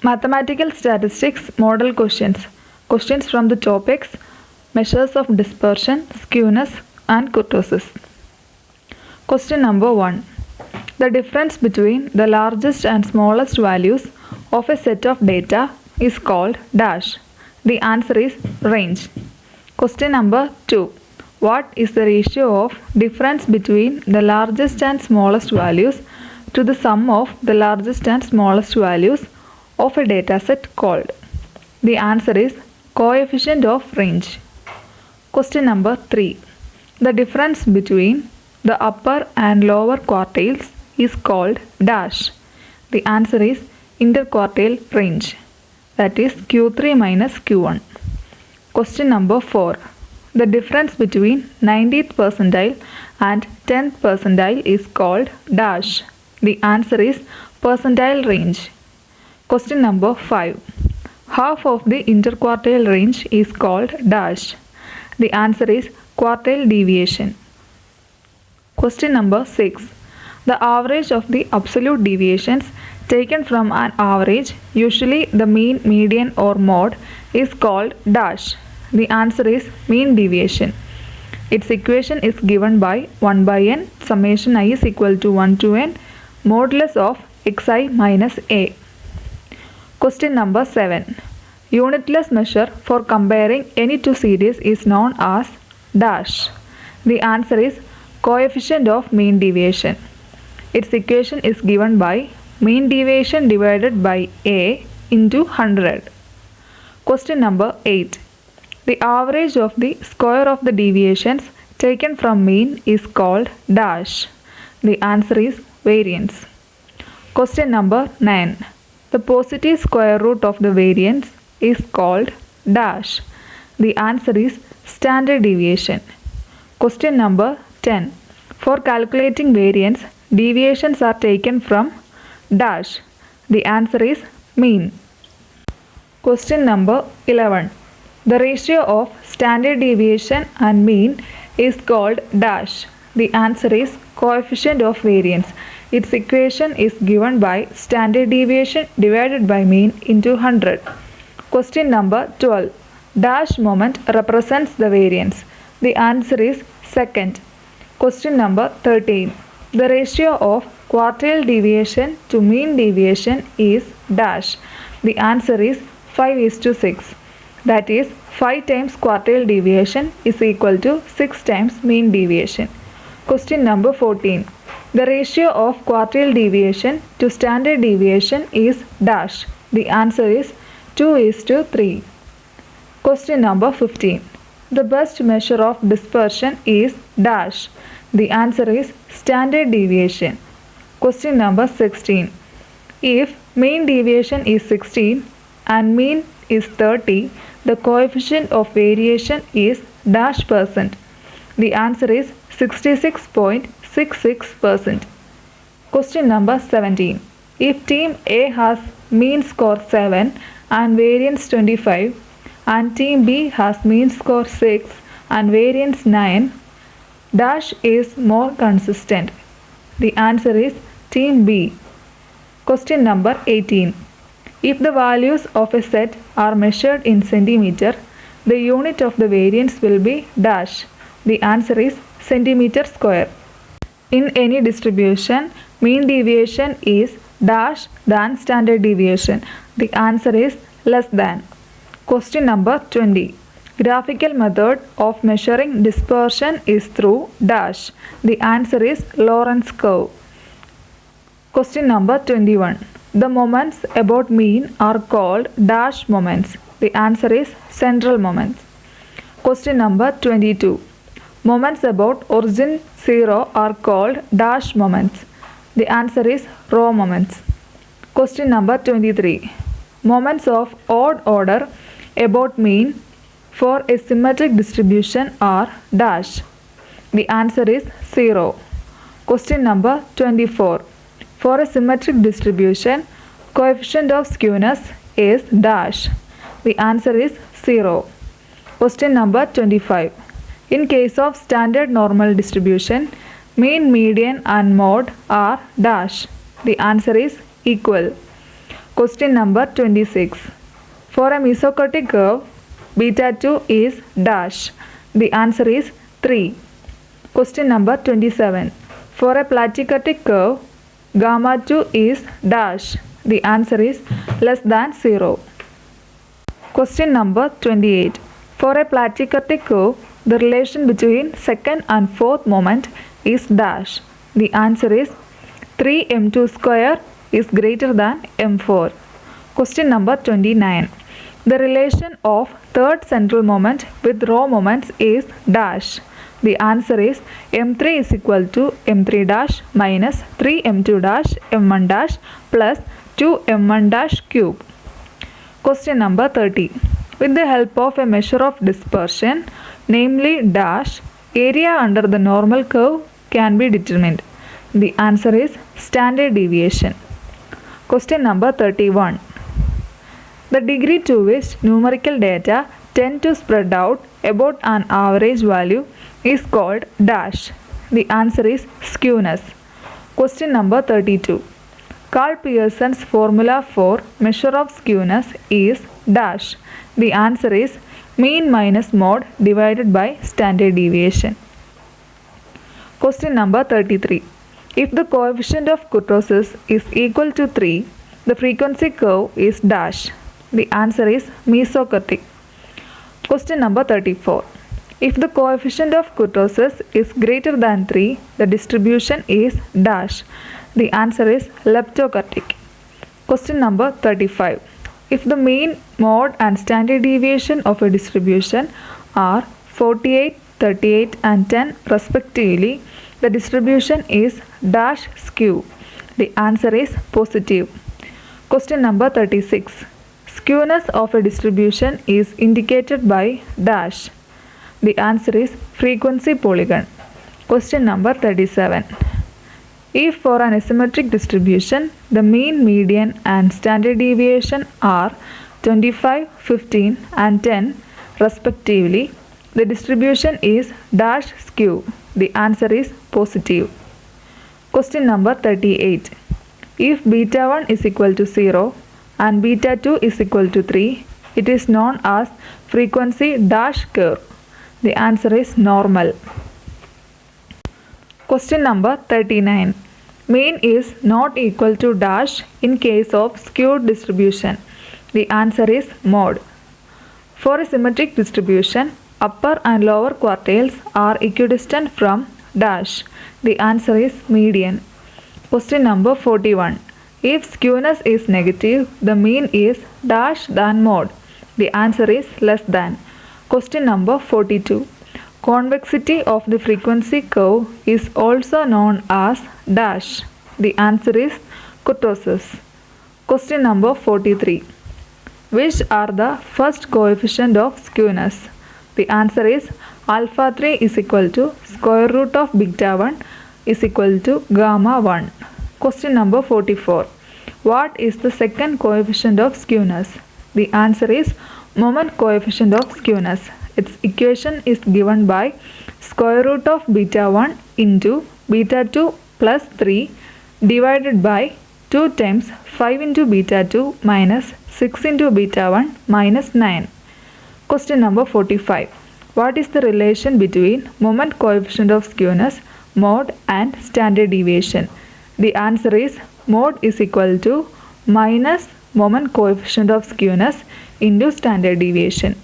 Mathematical statistics model questions. Questions from the topics measures of dispersion, skewness, and kurtosis. Question number 1. The difference between the largest and smallest values of a set of data is called dash. The answer is range. Question number 2. What is the ratio of difference between the largest and smallest values to the sum of the largest and smallest values of a dataset called? The answer is coefficient of range. Question number 3. The difference between the upper and lower quartiles is called dash. The answer is interquartile range, that is Q3 minus Q1. Question number 4. The difference between 90th percentile and 10th percentile is called dash. The answer is percentile range. Question number 5. Half of the interquartile range is called dash. The answer is quartile deviation. Question number 6. The average of the absolute deviations taken from an average, usually the mean, median or mode, is called dash. The answer is mean deviation. Its equation is given by 1 by n summation I is equal to 1 to n modulus of xi minus a. Question number 7. Unitless measure for comparing any two series is known as dash. The answer is coefficient of mean deviation. Its equation is given by mean deviation divided by a into 100. Question number 8. The average of the square of the deviations taken from mean is called dash. The answer is variance. Question number 9. The positive square root of the variance is called dash. The answer is standard deviation. Question number 10. For calculating variance, deviations are taken from dash. The answer is mean. Question number 11. The ratio of standard deviation and mean is called dash. The answer is coefficient of variance. Its equation is given by standard deviation divided by mean into 100. Question number 12. Dash moment represents the variance. The answer is second. Question number 13. The ratio of quartile deviation to mean deviation is dash. The answer is 5:6. That is 5 times quartile deviation is equal to 6 times mean deviation. Question number 14. The ratio of quartile deviation to standard deviation is dash. The answer is 2:3. Question number 15. The best measure of dispersion is dash. The answer is standard deviation. Question number 16. If mean deviation is 16 and mean is 30, the coefficient of variation is dash percent. The answer is 66.66%. Question number 17. If team A has mean score 7 and variance 25 and team B has mean score 6 and variance 9, dash is more consistent. The answer is team B. Question number 18. If the values of a set are measured in centimeter, the unit of the variance will be dash. The answer is centimeter square. In any distribution, mean deviation is dash than standard deviation. The answer is less than. Question number 20. Graphical method of measuring dispersion is through dash. The answer is Lorentz curve. Question number 21. The moments about mean are called dash moments. The answer is central moments. Question number 22. Moments about origin 0 are called dash moments. The answer is row moments. Question number 23. Moments of odd order about mean for a symmetric distribution are dash. The answer is 0. Question number 24. For a symmetric distribution, coefficient of skewness is dash. The answer is 0. Question number 25. In case of standard normal distribution, mean, median and mode are dash. The answer is equal. Question number 26. For a mesochotic curve, beta 2 is dash. The answer is 3. Question number 27. For a platychotic curve, gamma 2 is dash. The answer is less than 0. Question number 28. For a platychotic curve, the relation between second and fourth moment is dash. The answer is 3m2 square is greater than m4. Question number 29. The relation of third central moment with row moments is dash. The answer is m3 is equal to m3 dash minus 3m2 dash m1 dash plus 2m1 dash cube. Question number 30. With the help of a measure of dispersion, namely dash, area under the normal curve can be determined. The answer is standard deviation. Question number 31. The degree to which numerical data tend to spread out about an average value is called dash. The answer is skewness. Question number 32. Carl Pearson's formula for measure of skewness is dash. The answer is mean minus mode divided by standard deviation. Question number 33. If the coefficient of kurtosis is equal to 3, the frequency curve is dash. The answer is mesochotic. Question number 34. If the coefficient of kurtosis is greater than 3, the distribution is dash. The answer is leptokurtic. Question number 35. If the mean, mode and standard deviation of a distribution are 48, 38 and 10 respectively, the distribution is dash skew. The answer is positive. Question number 36. Skewness of a distribution is indicated by dash. The answer is frequency polygon. Question number 37. If for an asymmetric distribution, the mean, median and standard deviation are 25, 15 and 10 respectively, the distribution is dash skew. The answer is positive. Question number 38. If beta 1 is equal to 0 and beta 2 is equal to 3, it is known as frequency dash curve. The answer is normal. Question number 39. Mean is not equal to dash in case of skewed distribution. The answer is mode. For a symmetric distribution, upper and lower quartiles are equidistant from dash. The answer is median. Question number 41. If skewness is negative, the mean is dash than mode. The answer is less than. Question number 42. Convexity of the frequency curve is also known as dash. The answer is kurtosis. Question number 43. Which are the first coefficient of skewness? The answer is alpha 3 is equal to square root of beta 1 is equal to gamma 1. Question number 44. What is the second coefficient of skewness? The answer is moment coefficient of skewness. Its equation is given by square root of beta 1 into beta 2 plus 3 divided by 2 times 5 into beta 2 minus 6 into beta 1 minus 9. Question number 45. What is the relation between moment coefficient of skewness, mode and standard deviation? The answer is mode is equal to minus moment coefficient of skewness into standard deviation.